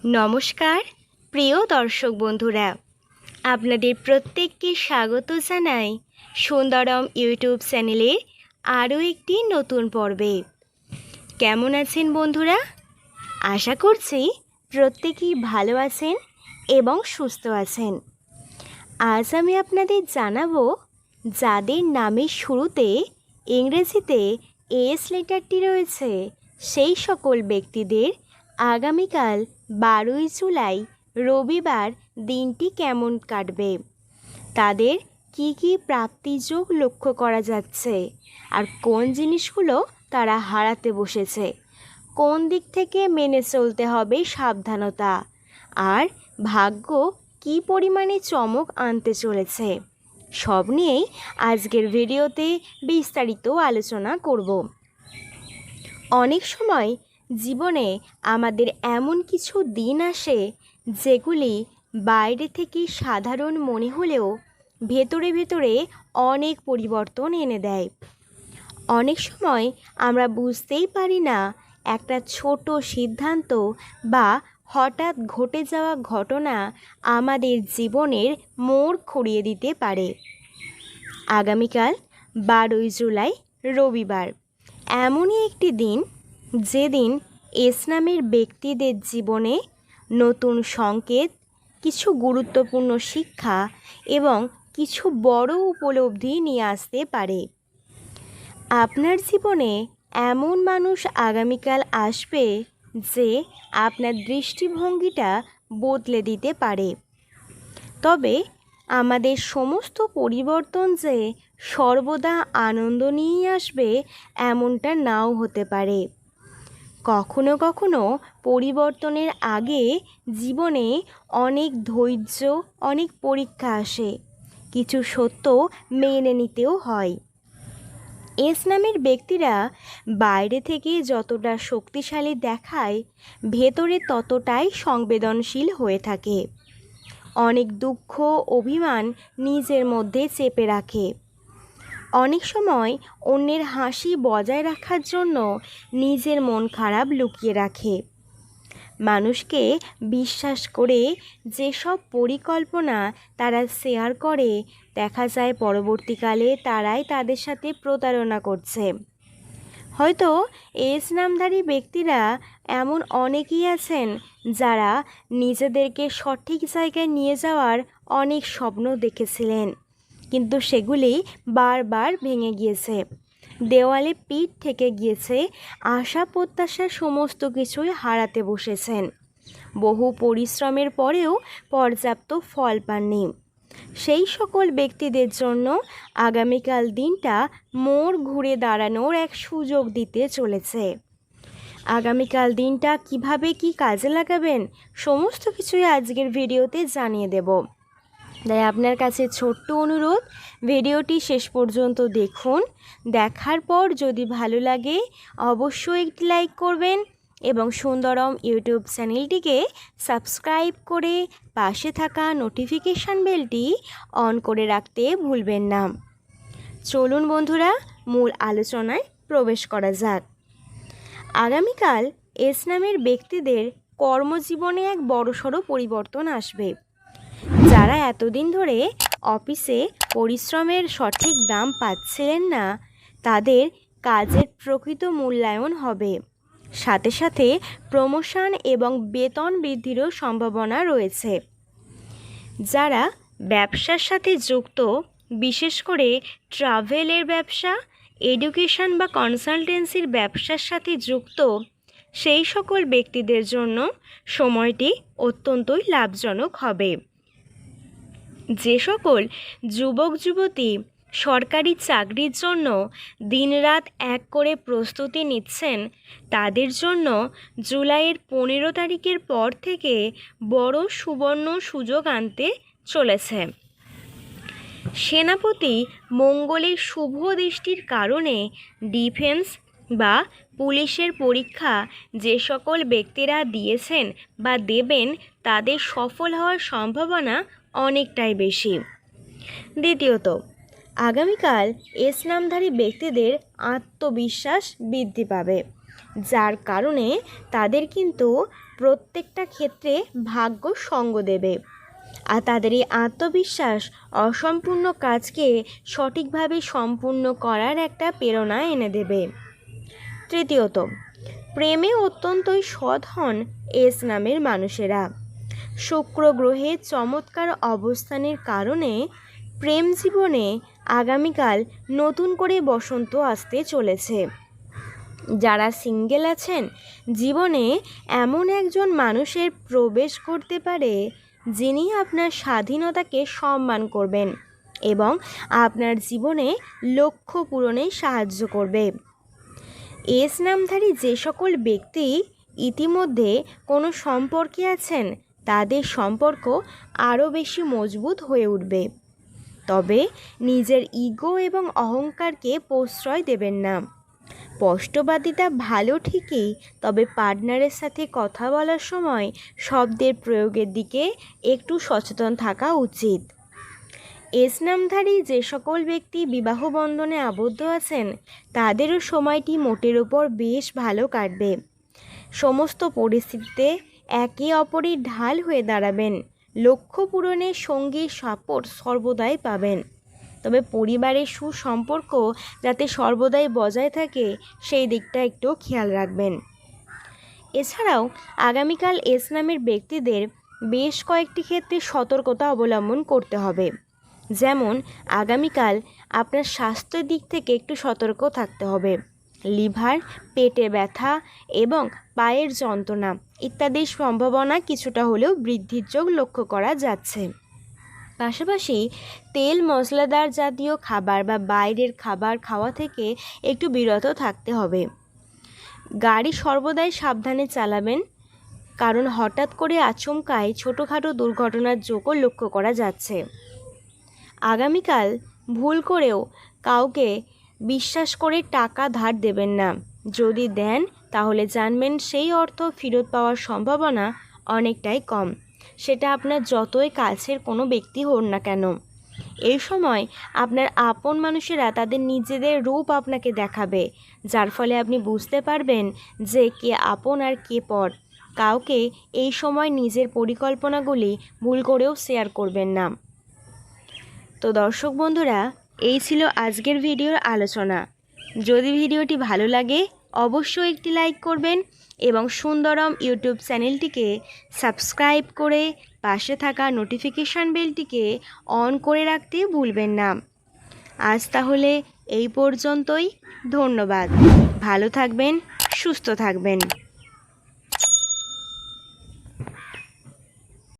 নমস্কার প্রিয় দর্শক বন্ধুরা, আপনাদের প্রত্যেককে স্বাগত জানাই সুন্দরম ইউটিউব চ্যানেলে আরও একটি নতুন পর্বে। কেমন আছেন বন্ধুরা? আশা করছি প্রত্যেকেই ভালো আছেন এবং সুস্থ আছেন। আজ আমি আপনাদের জানাবো যাদের নামের শুরুতে ইংরেজিতে এস লেটারটি রয়েছে সেই সকল ব্যক্তিদের আগামীকাল 12ই জুলাই রবিবার দিনটি কেমন কাটবে, তাদের কি কি প্রাপ্তিযোগ লক্ষ্য করা যাচ্ছে, আর কোন জিনিসগুলো তারা হারাতে বসেছে, কোন দিক থেকে মেনে চলতে হবে সাবধানতা, আর ভাগ্য কি পরিমাণে চমক আনতে চলেছে, সব নিয়েই আজকের ভিডিওতে বিস্তারিত আলোচনা করব। অনেক সময় জীবনে আমাদের এমন কিছু দিন আসে যেগুলি বাইরে থেকে সাধারণ মনে হলেও ভেতরে ভেতরে অনেক পরিবর্তন এনে দেয়। অনেক সময় আমরা বুঝতেই পারি না একটা ছোট সিদ্ধান্ত বা হঠাৎ ঘটে যাওয়া ঘটনা আমাদের জীবনের মোড় ঘুরিয়ে দিতে পারে। আগামীকাল 12ই জুলাই রবিবার এমনই একটি দিন যেদিন এস নামের ব্যক্তিদের জীবনে নতুন সংকেত, কিছু গুরুত্বপূর্ণ শিক্ষা এবং কিছু বড় উপলব্ধি নিয়ে আসতে পারে। আপনার জীবনে এমন মানুষ আগামীকাল আসবে যে আপনার দৃষ্টিভঙ্গিটা বদলে দিতে পারে। তবে আমাদের সমস্ত পরিবর্তন যে সর্বদা আনন্দ নিয়েই আসবে এমনটা নাও হতে পারে। কখনো কখনো পরিবর্তনের আগে জীবনে অনেক ধৈর্য, অনেক পরীক্ষা আসে, কিছু সত্য মেনে নিতেও হয়। এস নামের ব্যক্তিরা বাইরে থেকে যতটা শক্তিশালী দেখায়, ভেতরে ততটাই সংবেদনশীল হয়ে থাকে। অনেক দুঃখ, অভিমান নিজের মধ্যে চেপে রাখে। অনেক সময় অন্যের হাসি বজায় রাখার জন্য নিজের মন খারাপ লুকিয়ে রাখে। মানুষকে বিশ্বাস করে যেসব পরিকল্পনা তারা শেয়ার করে, দেখা যায় পরবর্তীকালে তারাই তাদের সাথে প্রতারণা করছে। হয়তো এস নামধারী ব্যক্তিরা এমন অনেকেই আছেন যারা নিজেদেরকে সঠিক জায়গায় নিয়ে যাওয়ার অনেক স্বপ্ন দেখেছিলেন, কিন্তু সেগুলি বারবার ভেঙে গিয়েছে, দেওয়ালে পিঠ থেকে গিয়েছে, আশা প্রত্যাশা সমস্ত কিছুই হারাতে বসেছেন। বহু পরিশ্রমের পরেও পর্যাপ্ত ফল পাননি। সেই সকল ব্যক্তিদের জন্য আগামীকাল দিনটা মোড় ঘুরে দাঁড়ানোর এক সুযোগ দিতে চলেছে। আগামীকাল দিনটা কিভাবে কি কাজে লাগাবেন সমস্ত কিছুই আজকের ভিডিওতে জানিয়ে দেব। তাই আপনার কাছে ছোট্ট অনুরোধ, ভিডিওটি শেষ পর্যন্ত দেখুন। দেখার পর যদি ভালো লাগে অবশ্যই একটি লাইক করবেন এবং সুন্দরম ইউটিউব চ্যানেলটিকে সাবস্ক্রাইব করে পাশে থাকা নোটিফিকেশান বেলটি অন করে রাখতে ভুলবেন না। চলুন বন্ধুরা, মূল আলোচনায় প্রবেশ করা যাক। আগামীকাল এস নামের ব্যক্তিদের কর্মজীবনে এক বড়সড় পরিবর্তন আসবে। যারা এতদিন ধরে অফিসে পরিশ্রমের সঠিক দাম পাচ্ছিলেন না, তাদের কাজের প্রকৃত মূল্যায়ন হবে। সাথে সাথে প্রমোশন এবং বেতন বৃদ্ধিরও সম্ভাবনা রয়েছে। যারা ব্যবসার সাথে যুক্ত, বিশেষ করে ট্রাভেলের ব্যবসা, এডুকেশন বা কনসালটেন্সির ব্যবসার সাথে যুক্ত, সেই সকল ব্যক্তিদের জন্য সময়টি অত্যন্তই লাভজনক হবে। যে সকল যুবক যুবতী সরকারি চাকরির জন্য দিনরাত এক করে প্রস্তুতি নিচ্ছেন, তাদের জন্য জুলাইয়ের 15 তারিখের পর থেকে বড় সুবর্ণ সুযোগ আনতে চলেছে। সেনাপতি মঙ্গলের শুভ দৃষ্টির কারণে ডিফেন্স বা পুলিশের পরীক্ষা যে সকল ব্যক্তিরা দিয়েছেন বা দেবেন, তাদের সফল হওয়ার সম্ভাবনা অনেকটাই বেশি। দ্বিতীয়ত, আগামীকাল এস নামধারী ব্যক্তিদের আত্মবিশ্বাস বৃদ্ধি পাবে, যার কারণে তাদের কিন্তু প্রত্যেকটা ক্ষেত্রে ভাগ্য সঙ্গ দেবে, আর তাদের এই আত্মবিশ্বাস অসম্পূর্ণ কাজকে সঠিকভাবে সম্পূর্ণ করার একটা প্রেরণা এনে দেবে। তৃতীয়ত, প্রেমে অত্যন্তই সৎ হন এস নামের মানুষেরা। শুক্র গ্রহে চমৎকার অবস্থানের কারণে প্রেম জীবনে আগামীকাল নতুন করে বসন্ত আসতে চলেছে। যারা সিঙ্গেল আছেন, জীবনে এমন একজন মানুষের প্রবেশ করতে পারে যিনি আপনার স্বাধীনতাকে সম্মান করবেন এবং আপনার জীবনে লক্ষ্য পূরণে সাহায্য করবে। এস নামধারী যে সকল ব্যক্তি ইতিমধ্যে কোনো সম্পর্কে আছেন, তাদের সম্পর্ক আরও বেশি মজবুত হয়ে উঠবে। তবে নিজের ইগো এবং অহংকারকে প্রশ্রয় দেবেন না। স্পষ্টবাদিতা ভালো ঠিকই, তবে পার্টনারের সাথে কথা বলার সময় শব্দের প্রয়োগের দিকে একটু সচেতন থাকা উচিত। এস নামধারী যে সকল ব্যক্তি বিবাহ বন্ধনে আবদ্ধ আছেন, তাদেরও সময়টি মোটের ওপর বেশ ভালো কাটবে। সমস্ত পরিস্থিতিতে একে অপরের ঢাল হয়ে দাঁড়াবেন। লক্ষ্য পূরণে সঙ্গীর সাপোর্ট সর্বদাই পাবেন। তবে পরিবারের সুসম্পর্ক যাতে সর্বদাই বজায় থাকে, সেই দিকটা একটু খেয়াল রাখবেন। এছাড়াও আগামীকাল এস নামের ব্যক্তিদের বেশ কয়েকটি ক্ষেত্রে সতর্কতা অবলম্বন করতে হবে। যেমন আগামীকাল আপনার স্বাস্থ্যের দিক থেকে একটু সতর্ক থাকতে হবে। লিভার, পেটে ব্যথা এবং পায়ের যন্ত্রণা ইত্যাদির সম্ভাবনা কিছুটা হলেও বৃদ্ধির যোগ লক্ষ্য করা যাচ্ছে। পাশাপাশি তেল মশলাদার জাতীয় খাবার বা বাইরের খাবার খাওয়া থেকে একটু বিরত থাকতে হবে। গাড়ি সর্বদাই সাবধানে চালাবেন, কারণ হঠাৎ করে আচমকায় ছোটোখাটো দুর্ঘটনার যোগও লক্ষ্য করা যাচ্ছে। আগামীকাল ভুল করেও কাউকে বিশ্বাস করে টাকা ধার দেবেন না। যদি দেন তাহলে জানবেন সেই অর্থ ফেরত পাওয়ার সম্ভাবনা অনেকটাই কম, সেটা আপনার যতই কাছের কোনো ব্যক্তি হন না কেন। এই সময় আপনার আপন মানুষেরা তাদের নিজেদের রূপ আপনাকে দেখাবে, যার ফলে আপনি বুঝতে পারবেন যে কে আপন আর কে পর। কাউকে এই সময় নিজের পরিকল্পনাগুলি ভুল করেও শেয়ার করবেন না। তো দর্শক বন্ধুরা, এই ছিল আজকের ভিডিওর আলোচনা। যদি ভিডিওটি ভালো লাগে অবশ্যই একটি লাইক করবেন এবং সুন্দরম ইউটিউব চ্যানেলটিকে সাবস্ক্রাইব করে পাশে থাকা নোটিফিকেশান বেলটিকে অন করে রাখতে ভুলবেন না। আজ তাহলে এই পর্যন্তই। ধন্যবাদ। ভালো থাকবেন, সুস্থ থাকবেন।